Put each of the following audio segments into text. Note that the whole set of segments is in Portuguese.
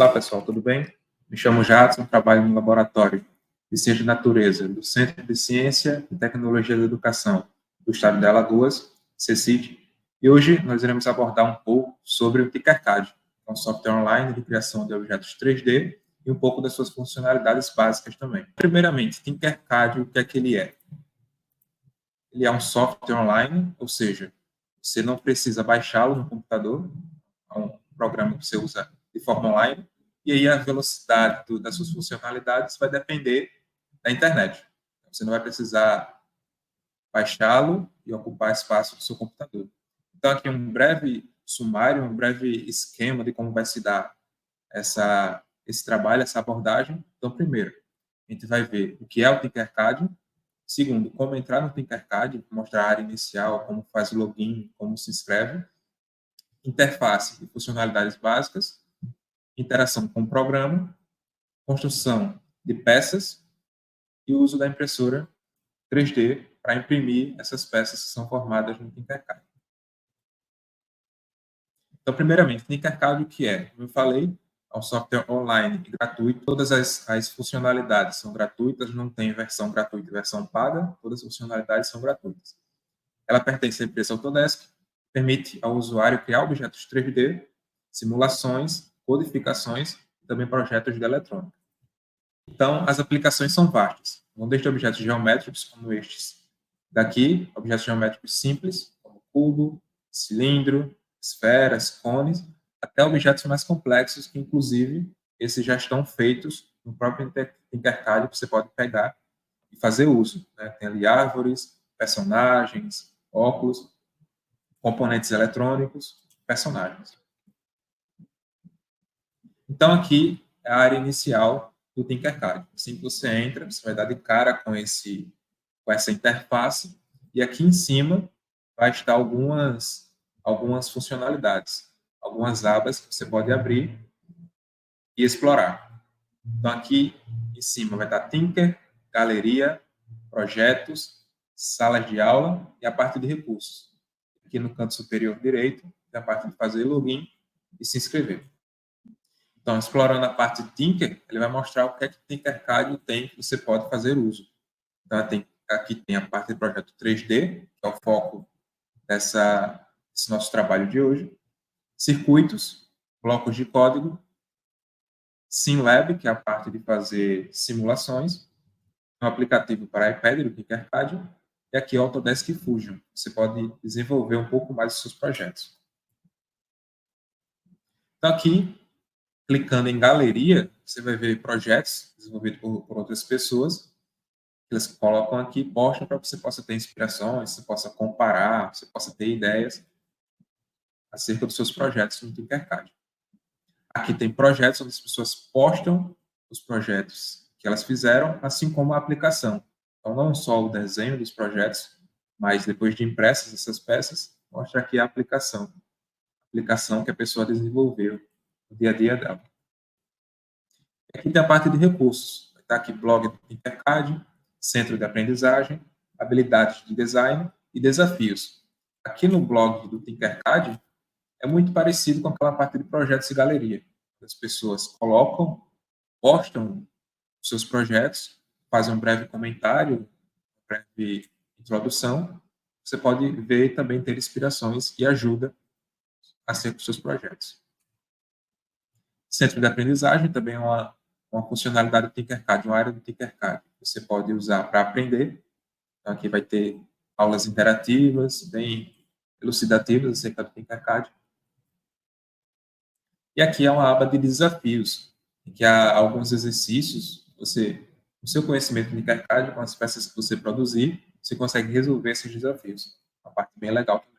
Olá, pessoal, tudo bem? Me chamo Jadson, trabalho no Laboratório de Ciência da Natureza do Centro de Ciência e Tecnologia da Educação do Estado de Alagoas, CECIT, e hoje nós iremos abordar um pouco sobre o Tinkercad, que é um software online de criação de objetos 3D e um pouco das suas funcionalidades básicas também. Primeiramente, Tinkercad, o que é que ele é? Ele é um software online, ou seja, você não precisa baixá-lo no computador, é um programa que você usa de forma online, e aí a velocidade das suas funcionalidades vai depender da internet. Você não vai precisar baixá-lo e ocupar espaço do seu computador. Então, aqui um breve sumário, um breve esquema de como vai se dar esse trabalho, essa abordagem. Então, primeiro, a gente vai ver o que é o Tinkercad. Segundo, como entrar no Tinkercad, mostrar a área inicial, como faz o login, como se inscreve. Interface e funcionalidades básicas. Interação com o programa. Construção de peças e o uso da impressora 3D para imprimir essas peças que são formadas no Tinkercad. Então, primeiramente, Tinkercad, o que é? Como eu falei, é um software online e gratuito. Todas as funcionalidades são gratuitas, não tem versão gratuita e versão paga, todas as funcionalidades são gratuitas. Ela pertence à empresa Autodesk, permite ao usuário criar objetos 3D, simulações, codificações e também projetos de eletrônica. Então, as aplicações são vastas. Vão desde objetos geométricos, como estes daqui, objetos geométricos simples, como cubo, cilindro, esferas, cones, até objetos mais complexos, que inclusive esses já estão feitos no próprio Tinkercad, que você pode pegar e fazer uso. Né? Tem ali árvores, personagens, óculos, componentes eletrônicos, personagens. Então, aqui é a área inicial do Tinkercad. Assim que você entra, você vai dar de cara com essa interface, e aqui em cima vai estar algumas funcionalidades, algumas abas que você pode abrir e explorar. Então, aqui em cima vai estar Tinker, Galeria, Projetos, Salas de Aula e a parte de recursos. Aqui no canto superior direito, tem a parte de fazer login e se inscrever. Então, explorando a parte de Tinker, ele vai mostrar o que é que o Tinkercad tem que você pode fazer uso. Então, aqui tem a parte de projeto 3D, que é o foco desse nosso trabalho de hoje. Circuitos, blocos de código. SimLab, que é a parte de fazer simulações. Um aplicativo para iPad do Tinkercad. E aqui o Autodesk Fusion. Você pode desenvolver um pouco mais os seus projetos. Então, aqui, clicando em Galeria, você vai ver projetos desenvolvidos por outras pessoas. Eles colocam aqui, postam para que você possa ter inspirações, você possa comparar, você possa ter ideias acerca dos seus projetos no Tinkercad. Aqui tem projetos onde as pessoas postam os projetos que elas fizeram, assim como a aplicação. Então, não só o desenho dos projetos, mas depois de impressas essas peças, mostra aqui a aplicação que a pessoa desenvolveu no dia a dia dela. Aqui tem a parte de recursos. Está aqui blog do Tinkercad, centro de aprendizagem, habilidades de design e desafios. Aqui no blog do Tinkercad é muito parecido com aquela parte de projetos e galeria. As pessoas postam seus projetos, fazem um breve comentário, uma breve introdução. Você pode ver e também ter inspirações e ajuda acerca dos seus projetos. Centro de aprendizagem também é uma funcionalidade do Tinkercad, uma área do Tinkercad que você pode usar para aprender. Então, aqui vai ter aulas interativas, bem elucidativas acerca do Tinkercad. E aqui é uma aba de desafios, em que há alguns exercícios, com o seu conhecimento do Tinkercad, com as peças que você produzir, você consegue resolver esses desafios. Uma parte bem legal também.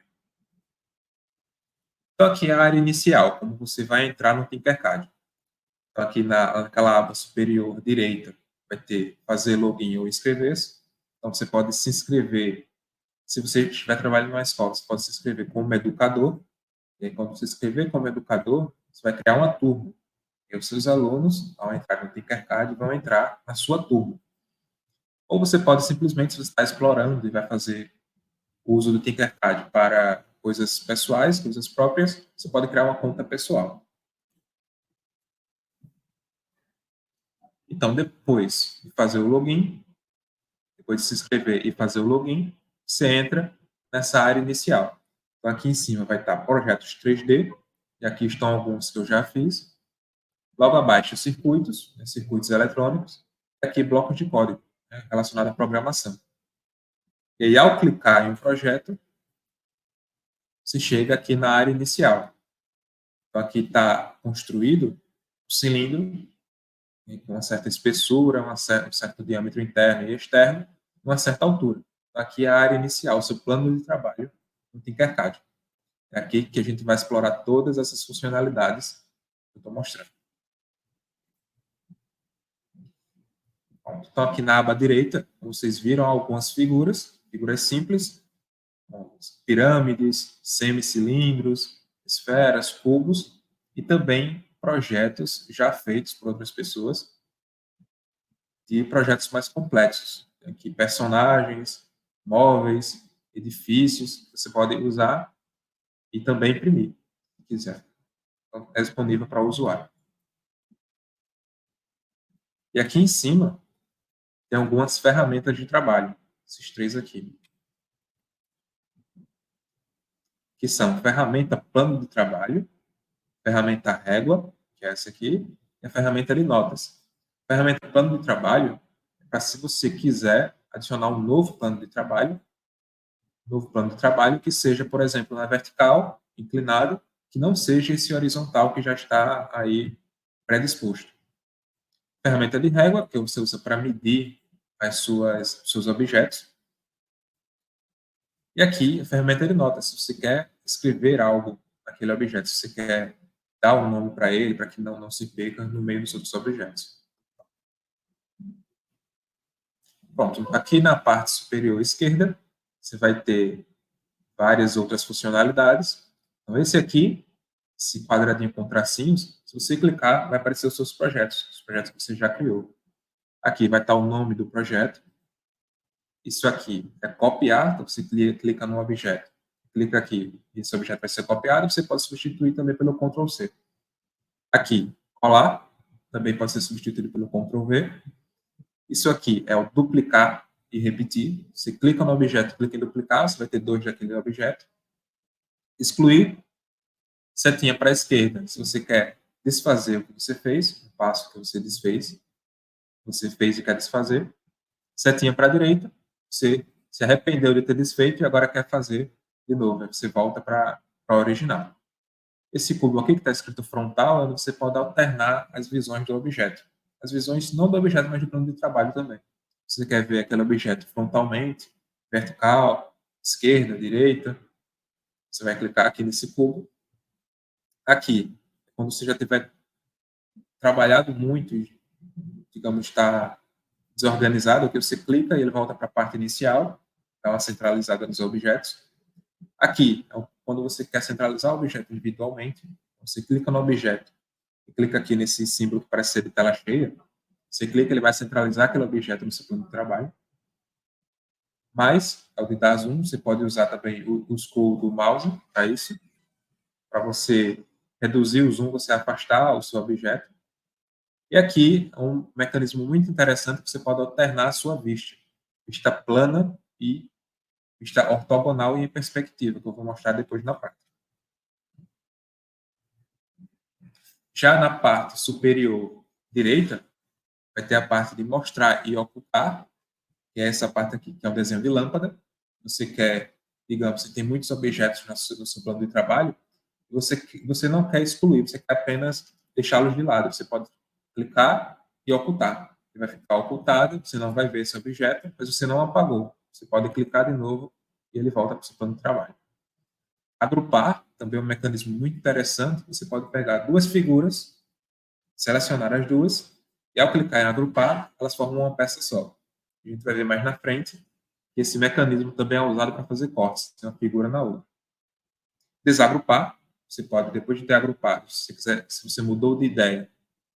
Então, aqui é a área inicial, como você vai entrar no Tinkercad. Então, aqui naquela aba superior direita, vai ter fazer login ou inscrever-se. Então, você pode se inscrever. Se você estiver trabalhando numa escola, você pode se inscrever como educador. E aí, quando você se inscrever como educador, você vai criar uma turma. E os seus alunos, ao entrar no Tinkercad, vão entrar na sua turma. Ou você pode simplesmente, se você está explorando e vai fazer o uso do Tinkercad para coisas pessoais, coisas próprias, você pode criar uma conta pessoal. Então, depois de fazer o login, depois de se inscrever e fazer o login, você entra nessa área inicial. Então, aqui em cima vai estar projetos 3D, e aqui estão alguns que eu já fiz. Logo abaixo, circuitos, né, circuitos eletrônicos, e aqui blocos de código, né, relacionado à programação. E aí, ao clicar em um projeto, se chega aqui na área inicial. Então, aqui está construído o cilindro, né, com uma certa espessura, um certo diâmetro interno e externo, uma certa altura. Então, aqui é a área inicial, o seu plano de trabalho no Tinkercad. É aqui que a gente vai explorar todas essas funcionalidades que eu estou mostrando. Então, aqui na aba direita, vocês viram algumas figuras simples, pirâmides, semicilindros, esferas, cubos, e também projetos já feitos por outras pessoas, de projetos mais complexos. Tem aqui personagens, móveis, edifícios, que você pode usar e também imprimir, se quiser. Então, é disponível para o usuário. E aqui em cima, tem algumas ferramentas de trabalho, esses três aqui, que são ferramenta plano de trabalho, ferramenta régua, que é essa aqui, e a ferramenta de notas. A ferramenta plano de trabalho é para se você quiser adicionar um novo plano de trabalho, que seja, por exemplo, na vertical, inclinado, que não seja esse horizontal que já está aí predisposto. Ferramenta de régua, que você usa para medir seus objetos. E aqui, a ferramenta de notas, se você quer escrever algo naquele objeto, se você quer dar um nome para ele, para que não se perca no meio dos outros objetos. Pronto, aqui na parte superior esquerda, você vai ter várias outras funcionalidades. Então, esse aqui, esse quadradinho com tracinhos, se você clicar, vai aparecer os seus projetos, os projetos que você já criou. Aqui vai estar o nome do projeto. Isso aqui é copiar, então você clica no objeto, clica aqui, esse objeto vai ser copiado, você pode substituir também pelo Ctrl C. Aqui, colar, também pode ser substituído pelo Ctrl V. Isso aqui é o duplicar e repetir. Você clica no objeto, clica em duplicar, você vai ter dois daquele objeto. Excluir, setinha para a esquerda, se você quer desfazer o que você fez, o passo que você desfez, você fez e quer desfazer. Setinha para a direita, você se arrependeu de ter desfeito e agora quer fazer de novo. Aí você volta para a original. Esse cubo aqui que está escrito frontal, é onde você pode alternar as visões do objeto. As visões não do objeto, mas do plano de trabalho também. Você quer ver aquele objeto frontalmente, vertical, esquerda, direita, você vai clicar aqui nesse cubo. Aqui, quando você já tiver trabalhado muito, digamos, está desorganizado, aqui você clica e ele volta para a parte inicial, dá uma centralizada nos objetos. Aqui, quando você quer centralizar o objeto individualmente, você clica no objeto e clica aqui nesse símbolo que parece ser de tela cheia, você clica, ele vai centralizar aquele objeto no seu plano de trabalho. Mas, ao de dar zoom, você pode usar também o scroll do mouse para isso, para você reduzir o zoom, você afastar o seu objeto. E aqui é um mecanismo muito interessante que você pode alternar a sua vista plana e vista ortogonal e em perspectiva, que eu vou mostrar depois na prática. Já na parte superior direita, vai ter a parte de mostrar e ocultar, que é essa parte aqui, que é um desenho de lâmpada. Você quer, digamos, você tem muitos objetos no seu plano de trabalho, você não quer excluir, você quer apenas deixá-los de lado. Você pode clicar e ocultar. Ele vai ficar ocultado, você não vai ver esse objeto, mas você não apagou. Você pode clicar de novo e ele volta para o seu plano de trabalho. Agrupar também é um mecanismo muito interessante. Você pode pegar duas figuras, selecionar as duas, e ao clicar em agrupar, elas formam uma peça só. A gente vai ver mais na frente que esse mecanismo também é usado para fazer cortes, de uma figura na outra. Desagrupar, você pode, depois de ter agrupado, se você mudou de ideia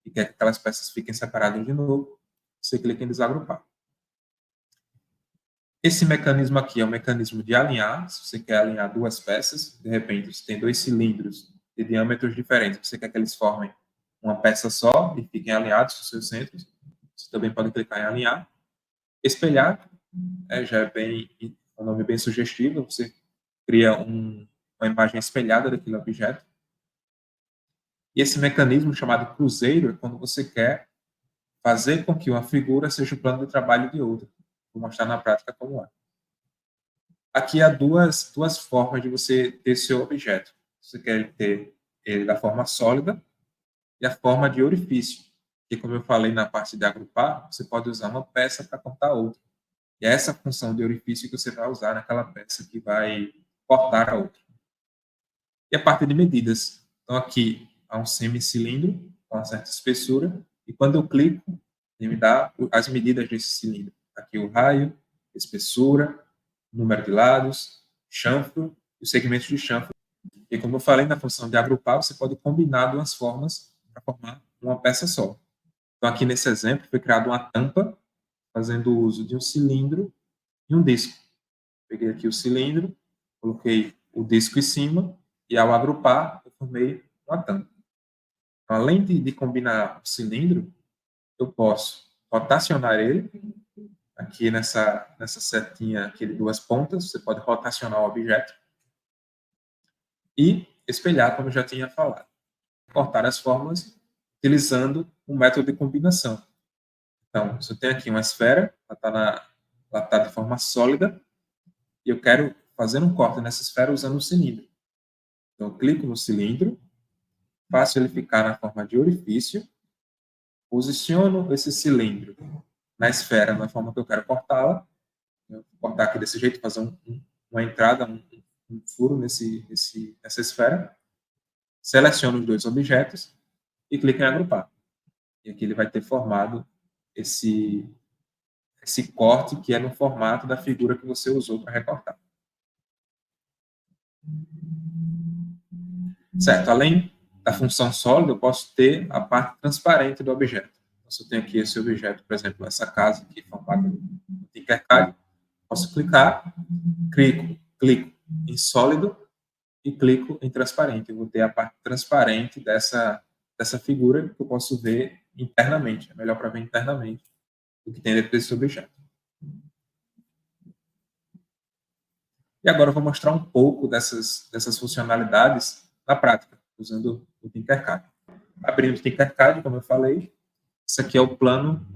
e quer que aquelas peças fiquem separadas de novo, você clica em desagrupar. Esse mecanismo aqui é o mecanismo de alinhar. Se você quer alinhar duas peças, de repente você tem dois cilindros de diâmetros diferentes, você quer que eles formem uma peça só e fiquem alinhados com seus centros, Você também pode clicar em alinhar. Espelhar, já é um nome bem sugestivo, você cria uma imagem espelhada daquele objeto. E esse mecanismo chamado cruzeiro é quando você quer fazer com que uma figura seja o plano de trabalho de outra. Vou mostrar na prática como é. Aqui há duas formas de você ter seu objeto. Você quer ter ele da forma sólida e a forma de orifício, que, como eu falei na parte de agrupar, você pode usar uma peça para cortar outra. E é essa função de orifício que você vai usar naquela peça que vai cortar a outra. E a parte de medidas. Então, aqui há um semicilindro com uma certa espessura, e quando eu clico, ele me dá as medidas desse cilindro. Aqui o raio, espessura, número de lados, chanfro e os segmentos de chanfro. E como eu falei, na função de agrupar, você pode combinar duas formas para formar uma peça só. Então, aqui nesse exemplo, foi criada uma tampa, fazendo uso de um cilindro e um disco. Peguei aqui o cilindro, coloquei o disco em cima, e ao agrupar, eu formei uma tampa. Então, além de combinar o cilindro, eu posso rotacionar ele, aqui nessa setinha aqui de duas pontas, você pode rotacionar o objeto, e espelhar, como eu já tinha falado. Cortar as fórmulas utilizando um método de combinação. Então, se eu tenho aqui uma esfera, ela está de forma sólida, e eu quero fazer um corte nessa esfera usando um cilindro. Então, eu clico no cilindro, faço ele ficar na forma de orifício, posiciono esse cilindro na esfera, na forma que eu quero cortá-la. Eu vou cortar aqui desse jeito, fazer uma entrada, um furo nessa esfera. Seleciono os dois objetos e clico em agrupar. E aqui ele vai ter formado esse corte que é no formato da figura que você usou para recortar. Certo, além da função sólida, eu posso ter a parte transparente do objeto. Então, se eu tenho aqui esse objeto, por exemplo, essa casa aqui formada no Tinkercad, posso clicar, clico em sólido e clico em transparente. Eu vou ter a parte transparente dessa figura que eu posso ver internamente. É melhor para ver internamente o que tem dentro desse objeto. E agora eu vou mostrar um pouco dessas funcionalidades na prática, usando o Tinkercad. Abrindo o Tinkercad, como eu falei, isso aqui é o plano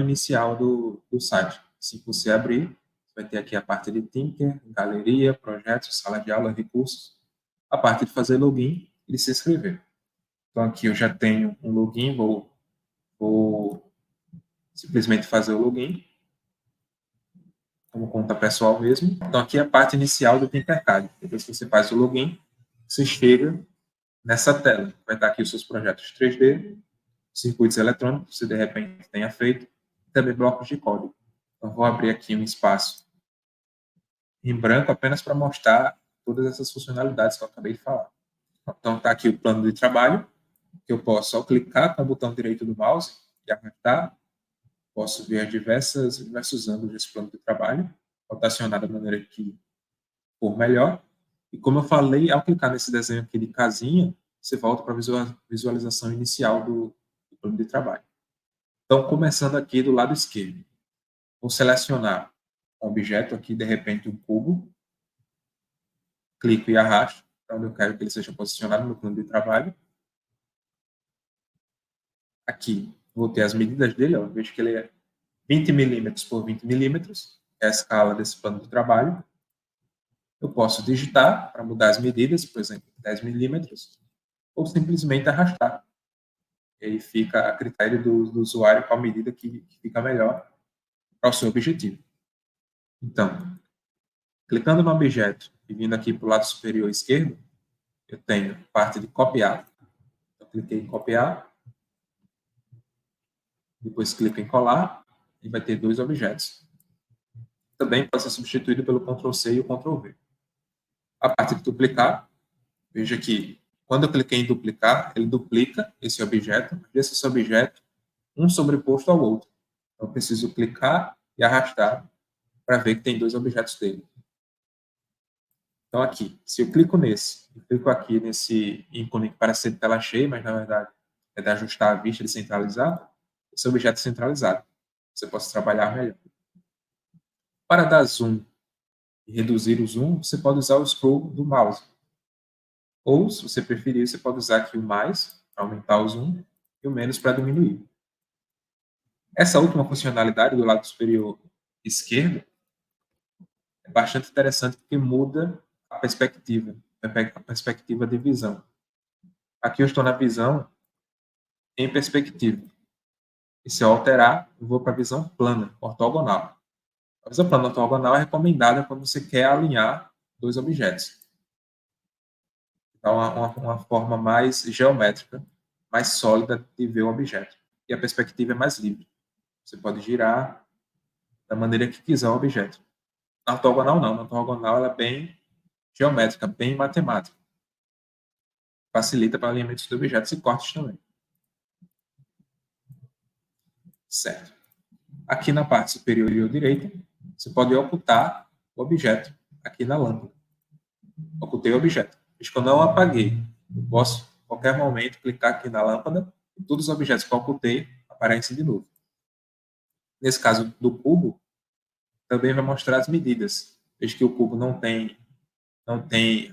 inicial do site. Assim que você abrir, você vai ter aqui a parte de Tinker, galeria, projetos, sala de aula, recursos, a parte de fazer login e de se inscrever. Então aqui eu já tenho um login, vou simplesmente fazer o login, como conta pessoal mesmo. Então aqui é a parte inicial do Tinkercad. Depois que você faz o login, você chega nessa tela. Vai estar aqui os seus projetos 3D, circuitos eletrônicos, que você de repente tenha feito, e também blocos de código. Então vou abrir aqui um espaço em branco apenas para mostrar todas essas funcionalidades que eu acabei de falar. Então está aqui o plano de trabalho, que eu posso, ao clicar com o botão direito do mouse e arrastar, posso ver diversos ângulos desse plano de trabalho, rotacionar da maneira que for melhor. E como eu falei, ao clicar nesse desenho aqui de casinha, você volta para a visualização inicial do plano de trabalho. Então, começando aqui do lado esquerdo, vou selecionar um objeto aqui, de repente um cubo, clico e arrasto para onde eu quero que ele seja posicionado no plano de trabalho. Aqui, vou ter as medidas dele, ó, vejo que ele é 20 milímetros por 20 milímetros, é a escala desse plano de trabalho. Eu posso digitar para mudar as medidas, por exemplo, 10 milímetros, ou simplesmente arrastar. E aí fica a critério do usuário qual medida que fica melhor para o seu objetivo. Então, clicando no objeto e vindo aqui para o lado superior esquerdo, eu tenho parte de copiar. Eu cliquei em copiar, depois clico em colar e vai ter dois objetos. Também pode ser substituído pelo Ctrl+C e o Ctrl+V. A parte de duplicar, veja que quando eu cliquei em duplicar, ele duplica esse objeto, deixa esse objeto um sobreposto ao outro. Então, eu preciso clicar e arrastar para ver que tem dois objetos dele. Então, aqui, se eu clico clico aqui nesse ícone que parece ser de tela cheia, mas na verdade é de ajustar a vista, de centralizar, esse objeto centralizado. Você possa trabalhar melhor. Para dar zoom e reduzir o zoom, você pode usar o scroll do mouse. Ou, se você preferir, você pode usar aqui o mais para aumentar o zoom e o menos para diminuir. Essa última funcionalidade do lado superior esquerdo é bastante interessante porque muda a perspectiva de visão. Aqui eu estou na visão em perspectiva. E se eu alterar, eu vou para a visão plana, ortogonal. A visão plana ortogonal é recomendada quando você quer alinhar dois objetos. Então, uma forma mais geométrica, mais sólida de ver o objeto. E a perspectiva é mais livre. Você pode girar da maneira que quiser o objeto. Na ortogonal, não. Na ortogonal, ela é bem geométrica, bem matemática. Facilita para alinhamentos de objetos e cortes também. Certo. Aqui na parte superior direita, você pode ocultar o objeto aqui na lâmpada. Ocultei o objeto. Mas quando eu apaguei, eu posso, a qualquer momento, clicar aqui na lâmpada e todos os objetos que eu ocultei aparecem de novo. Nesse caso do cubo, também vai mostrar as medidas. Veja que o cubo não tem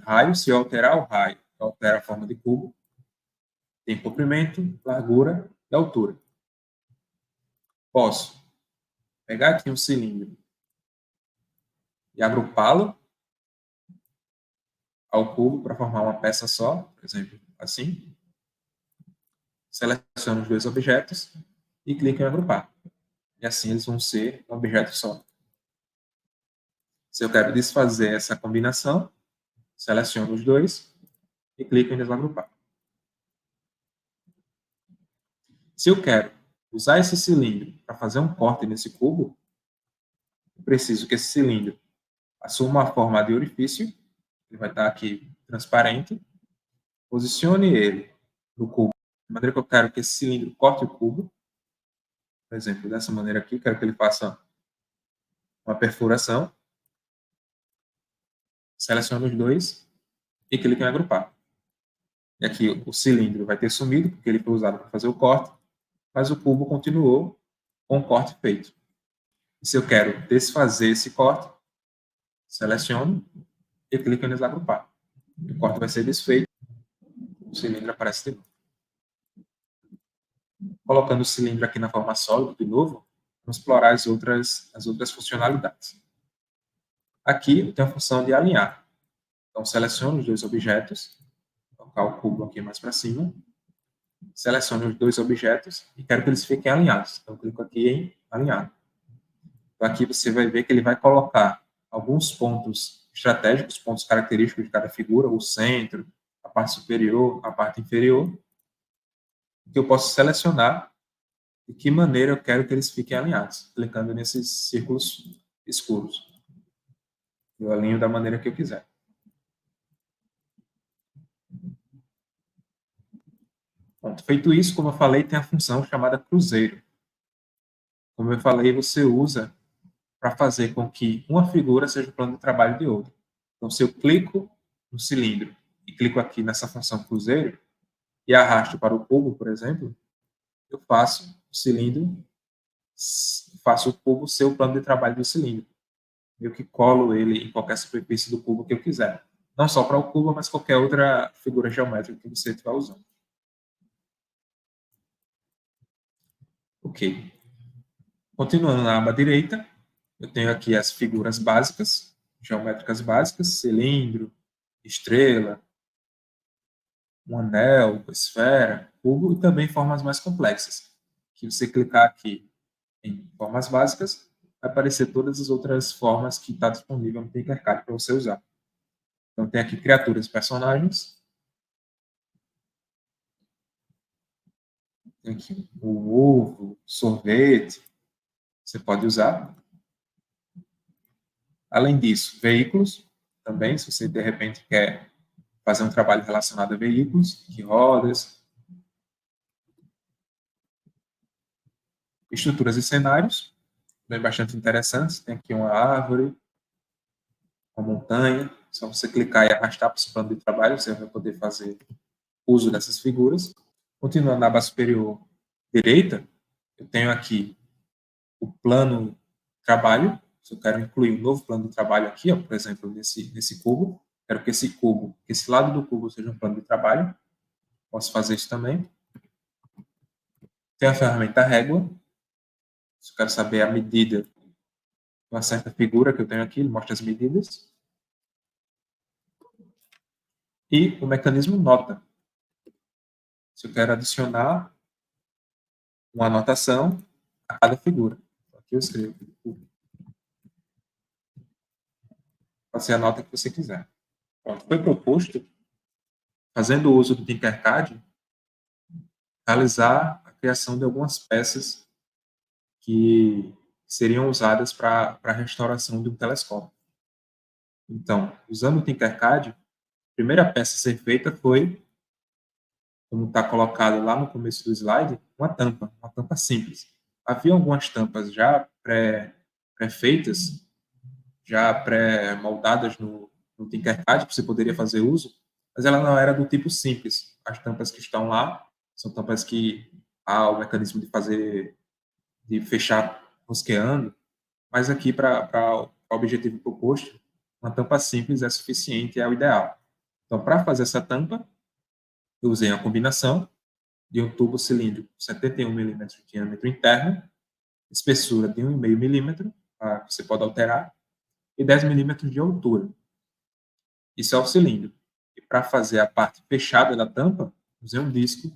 raio. Se eu alterar o raio, eu altero a forma de cubo. Tem comprimento, largura e altura. Posso pegar aqui um cilindro e agrupá-lo ao cubo para formar uma peça só, por exemplo, assim. Seleciono os dois objetos e clico em agrupar. E assim eles vão ser um objeto só. Se eu quero desfazer essa combinação, seleciono os dois e clico em desagrupar. Se eu quero usar esse cilindro para fazer um corte nesse cubo, eu preciso que esse cilindro assuma a forma de orifício. Ele vai estar aqui transparente. Posicione ele no cubo de maneira que eu quero que esse cilindro corte o cubo. Por exemplo, dessa maneira aqui, quero que ele faça uma perfuração. Seleciono os dois e clico em agrupar. E aqui o cilindro vai ter sumido, porque ele foi usado para fazer o corte, mas o cubo continuou com o corte feito. E se eu quero desfazer esse corte, seleciono e clico em desagrupar. O corte vai ser desfeito, o cilindro aparece de novo. Colocando o cilindro aqui na forma sólida de novo, vamos explorar as outras funcionalidades. Aqui eu tenho a função de alinhar. Então, seleciono os dois objetos, vou colocar o cubo aqui mais para cima, seleciono os dois objetos e quero que eles fiquem alinhados. Então, clico aqui em alinhar. Então, aqui você vai ver que ele vai colocar alguns pontos estratégicos, pontos característicos de cada figura, o centro, a parte superior, a parte inferior, que eu posso selecionar de que maneira eu quero que eles fiquem alinhados, clicando nesses círculos escuros. Eu alinho da maneira que eu quiser. Pronto, feito isso, como eu falei, tem a função chamada cruzeiro. Como eu falei, você usa para fazer com que uma figura seja o plano de trabalho de outra. Então, se eu clico no cilindro e clico aqui nessa função cruzeiro e arrasto para o cubo, por exemplo, eu faço o cubo ser o plano de trabalho do cilindro. Eu que colo ele em qualquer superfície do cubo que eu quiser. Não só para o cubo, mas qualquer outra figura geométrica que você estiver usando. Ok. Continuando na aba direita, eu tenho aqui as figuras básicas, geométricas básicas, cilindro, estrela, um anel, esfera, cubo e também formas mais complexas. Que você clicar aqui em formas básicas, vai aparecer todas as outras formas que está disponível no Tinkercad para você usar. Então tem aqui criaturas e personagens. Tem aqui o ovo, sorvete, você pode usar. Além disso, veículos também, se você de repente quer fazer um trabalho relacionado a veículos, que rodas, estruturas e cenários, bem bastante interessantes. Tem aqui uma árvore, uma montanha. Só você clicar e arrastar para o seu plano de trabalho, você vai poder fazer uso dessas figuras. Continuando na aba superior direita, eu tenho aqui o plano de trabalho. Se eu quero incluir um novo plano de trabalho aqui, ó, por exemplo, nesse cubo, quero que esse lado do cubo seja um plano de trabalho. Posso fazer isso também. Tem a ferramenta régua. Se eu quero saber a medida de uma certa figura que eu tenho aqui, ele mostra as medidas. E o mecanismo nota. Se eu quero adicionar uma anotação a cada figura. Aqui eu escrevo. Pode ser a nota que você quiser. Pronto. Foi proposto, fazendo uso do Tinkercad, realizar a criação de algumas peças que seriam usadas para a restauração de um telescópio. Então, usando o Tinkercad, a primeira peça a ser feita foi, como está colocado lá no começo do slide, uma tampa simples. Havia algumas tampas já pré-feitas, já pré-moldadas no Tinkercad, que você poderia fazer uso, mas ela não era do tipo simples. As tampas que estão lá são tampas que há o mecanismo de fechar rosqueando, mas aqui, para o objetivo proposto, uma tampa simples é suficiente, é o ideal. Então, para fazer essa tampa, eu usei uma combinação de um tubo cilíndrico 71 milímetros de diâmetro interno, espessura de 1,5 milímetro, que você pode alterar, e 10 milímetros de altura. Isso é o cilindro. E para fazer a parte fechada da tampa, usei um disco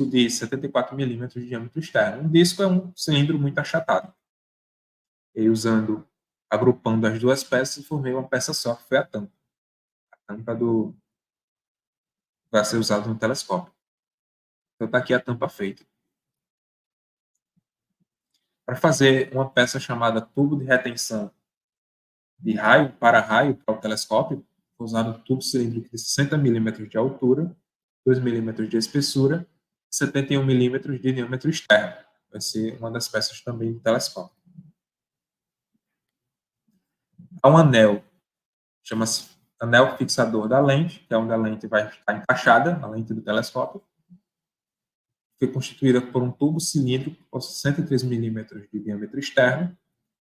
de 74 milímetros de diâmetro externo. Um disco é um cilindro muito achatado. E agrupando as duas peças, formei uma peça só, que foi a tampa. A tampa vai ser usada no telescópio. Então está aqui a tampa feita. Para fazer uma peça chamada tubo de retenção de raio, para-raio, para o telescópio, foi usado um tubo cilíndrico de 60 milímetros de altura, 2 milímetros de espessura, 71 milímetros de diâmetro externo. Vai ser uma das peças também do telescópio. Há um anel, chama-se anel fixador da lente, que é onde a lente vai estar encaixada, a lente do telescópio. Foi constituída por um tubo cilíndrico com 63 milímetros de diâmetro externo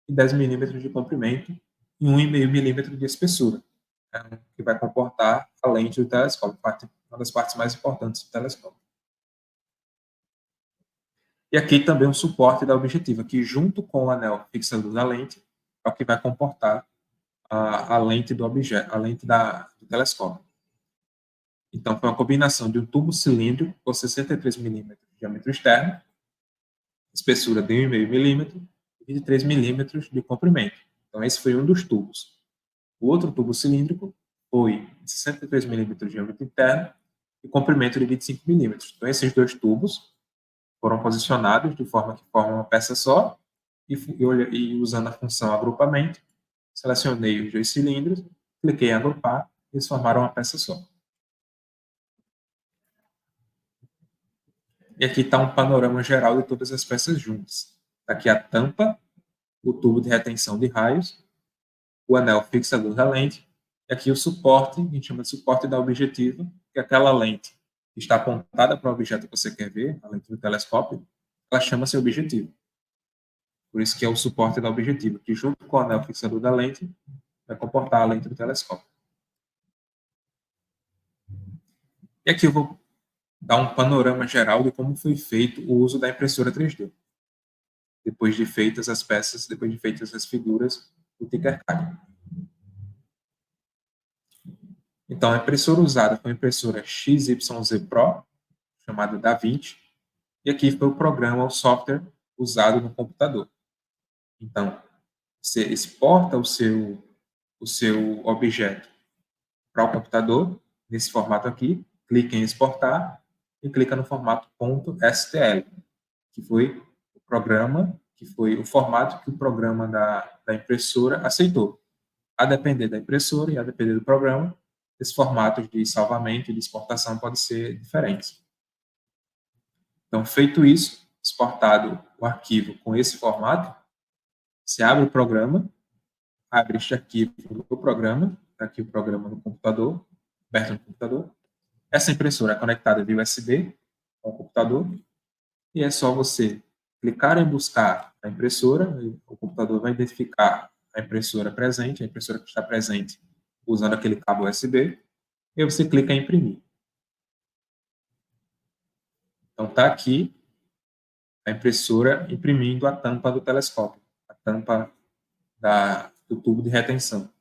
e 10 milímetros de comprimento e 1,5 milímetro de espessura, que vai comportar a lente do telescópio, uma das partes mais importantes do telescópio. E aqui também um suporte da objetiva, que junto com o anel fixador da lente, é o que vai comportar a lente do objeto, a lente do telescópio. Então, foi uma combinação de um tubo cilíndrico com 63 milímetros de diâmetro externo, espessura de 1,5 milímetro e 23 milímetros de comprimento. Então, esse foi um dos tubos. O outro tubo cilíndrico foi de 63 milímetros de diâmetro interno e comprimento de 25 milímetros. Então, esses dois tubos foram posicionados de forma que formam uma peça só e usando a função agrupamento, selecionei os dois cilindros, cliquei em agrupar e eles formaram uma peça só. E aqui está um panorama geral de todas as peças juntas. Está aqui a tampa, o tubo de retenção de raios, o anel fixador da lente, e aqui o suporte, a gente chama de suporte da objetiva, que é aquela lente que está apontada para o objeto que você quer ver, a lente do telescópio, ela chama-se objetivo. Por isso que é o suporte da objetiva, que junto com o anel fixador da lente, vai comportar a lente do telescópio. E aqui eu vou dar um panorama geral de como foi feito o uso da impressora 3D. Depois de feitas as peças, depois de feitas as figuras do Tinkercad. Então, a impressora usada foi a impressora XYZ Pro, chamada DaVinci, e aqui foi o programa, o software usado no computador. Então, você exporta o seu objeto para o computador, nesse formato aqui, clica em exportar e clica no formato .stl, que foi o programa, que foi o formato que o programa da impressora aceitou. A depender da impressora e a depender do programa, esses formatos de salvamento e de exportação podem ser diferentes. Então, feito isso, exportado o arquivo com esse formato, se abre o programa, abre este arquivo no programa, está aqui o programa no computador, aberto no computador. Essa impressora é conectada via USB ao computador, E é só você clicar em buscar a impressora, e o computador vai identificar a impressora presente, a impressora que está presente usando aquele cabo USB, e você clica em imprimir. Então está aqui a impressora imprimindo a tampa do telescópio, a tampa do tubo de retenção.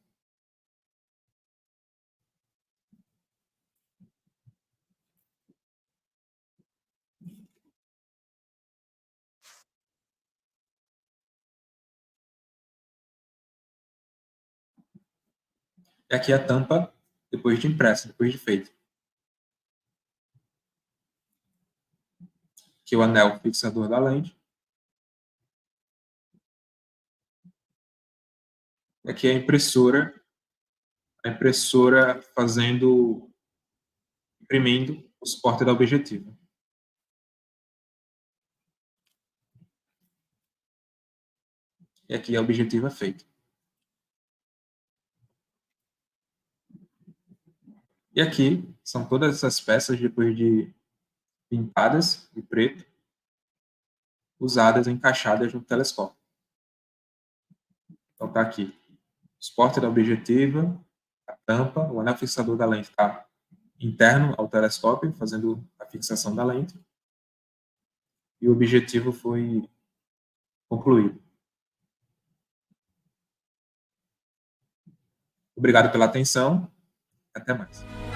E aqui a tampa depois de impressa, depois de feito. Aqui o anel fixador da lente. E aqui a impressora imprimindo o suporte da objetiva. E aqui a objetiva feita. E aqui são todas essas peças, depois de pintadas de preto, usadas, encaixadas no telescópio. Então está aqui o suporte da objetiva, a tampa, o anel fixador da lente está interno ao telescópio, fazendo a fixação da lente, e o objetivo foi concluído. Obrigado pela atenção, até mais.